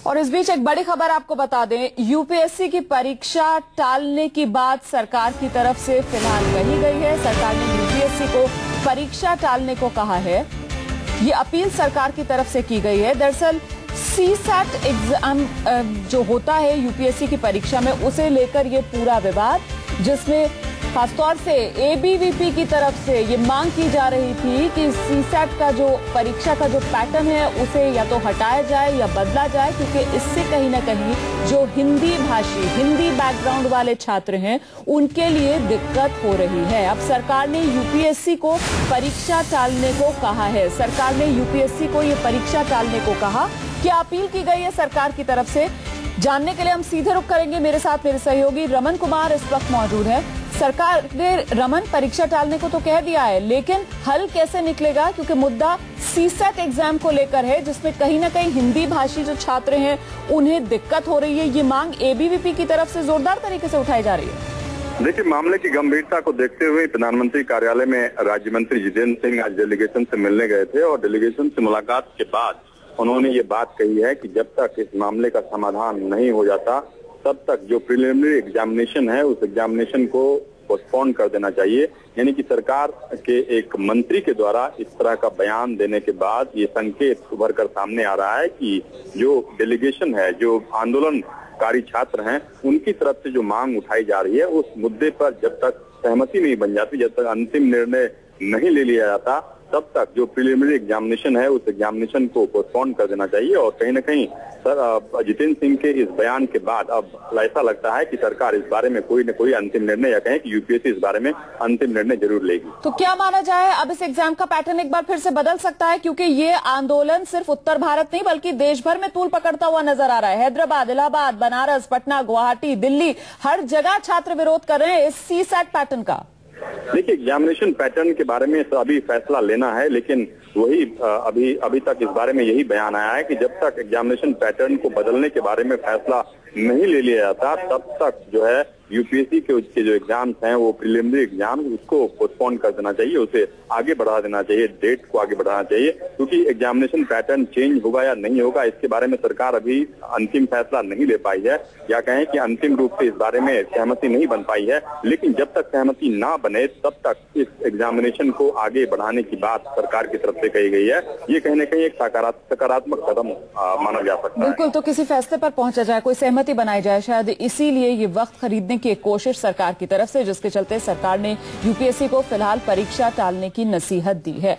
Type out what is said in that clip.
और इस बीच एक बड़ी खबर आपको बता दें, यूपीएससी की परीक्षा टालने की बात सरकार की तरफ से फिलहाल कही गई है। सरकार ने यूपीएससी को परीक्षा टालने को कहा है। ये अपील सरकार की तरफ से की गई है। दरअसल सीसैट एग्जाम जो होता है यूपीएससी की परीक्षा में, उसे लेकर ये पूरा विवाद, जिसमें खासतौर से एबीवीपी की तरफ से ये मांग की जा रही थी कि सीसैट का जो परीक्षा का जो पैटर्न है उसे या तो हटाया जाए या बदला जाए, क्योंकि इससे कहीं ना कहीं जो हिंदी भाषी, हिंदी बैकग्राउंड वाले छात्र हैं उनके लिए दिक्कत हो रही है। अब सरकार ने यूपीएससी को परीक्षा टालने को कहा है। सरकार ने यूपीएससी को ये परीक्षा टालने को कहा। क्या अपील की गई है सरकार की तरफ से, जानने के लिए हम सीधे रुख करेंगे। मेरे साथ मेरे सहयोगी रमन कुमार इस वक्त मौजूद है। सरकार ने रमन परीक्षा टालने को तो कह दिया है, लेकिन हल कैसे निकलेगा, क्योंकि मुद्दा सीसैट एग्जाम को लेकर है, जिसमें कहीं ना कहीं हिंदी भाषी जो छात्र हैं उन्हें दिक्कत हो रही है। ये मांग एबीवीपी की तरफ से जोरदार तरीके से उठाई जा रही है। देखिए, मामले की गंभीरता को देखते हुए प्रधानमंत्री कार्यालय में राज्य मंत्री जितेंद्र सिंह आज डेलीगेशन से मिलने गए थे और डेलीगेशन से मुलाकात के बाद उन्होंने ये बात कही है कि जब तक इस मामले का समाधान नहीं हो जाता तब तक जो प्रिलिमिनरी एग्जामिनेशन है उस एग्जामिनेशन को पोस्टपोन कर देना चाहिए। यानी कि सरकार के एक मंत्री के द्वारा इस तरह का बयान देने के बाद ये संकेत उभर कर सामने आ रहा है कि जो डेलीगेशन है, जो आंदोलनकारी छात्र हैं, उनकी तरफ से जो मांग उठाई जा रही है उस मुद्दे पर जब तक सहमति नहीं बन जाती, जब तक अंतिम निर्णय नहीं ले लिया जाता, तब तक जो प्रिलिमिनरी एग्जामिनेशन है उस एग्जामिनेशन को पोस्टपोन कर देना चाहिए। और कहीं न कहीं सर जितेंद्र सिंह के इस बयान के बाद अब ऐसा लगता है कि सरकार इस बारे में कोई न कोई अंतिम निर्णय, या कहें कि यूपीएससी इस बारे में अंतिम निर्णय जरूर लेगी। तो क्या माना जाए, अब इस एग्जाम का पैटर्न एक बार फिर से बदल सकता है, क्योंकि ये आंदोलन सिर्फ उत्तर भारत नहीं बल्कि देश भर में तूल पकड़ता हुआ नजर आ रहा है। हैदराबाद, इलाहाबाद, बनारस, पटना, गुवाहाटी, दिल्ली, हर जगह छात्र विरोध कर रहे हैं इस सीसैट पैटर्न का। देखिए, एग्जामिनेशन पैटर्न के बारे में अभी फैसला लेना है, लेकिन वही अभी तक इस बारे में यही बयान आया है कि जब तक एग्जामिनेशन पैटर्न को बदलने के बारे में फैसला नहीं ले लिया जाता तब तक जो है यूपीएससी के जो एग्जाम्स हैं वो प्रिलिमिनरी एग्जाम, उसको पोस्टपोन कर देना चाहिए, उसे आगे बढ़ा देना चाहिए, डेट को आगे बढ़ाना चाहिए। क्योंकि एग्जामिनेशन पैटर्न चेंज होगा या नहीं होगा इसके बारे में सरकार अभी अंतिम फैसला नहीं ले पाई है, या कहें कि अंतिम रूप से इस बारे में सहमति नहीं बन पाई है। लेकिन जब तक सहमति ना बने तब तक इस एग्जामिनेशन को आगे बढ़ाने की बात सरकार की तरफ से कही गई है। ये कहीं न कहीं एक सकारात्मक कदम माना जा सकता है। बिल्कुल, तो किसी फैसले पर पहुंचा जाए, कोई सहमति बनाई जाए, शायद इसीलिए ये वक्त खरीदने की एक कोशिश सरकार की तरफ से, जिसके चलते सरकार ने यूपीएससी को फिलहाल परीक्षा टालने की नसीहत दी है।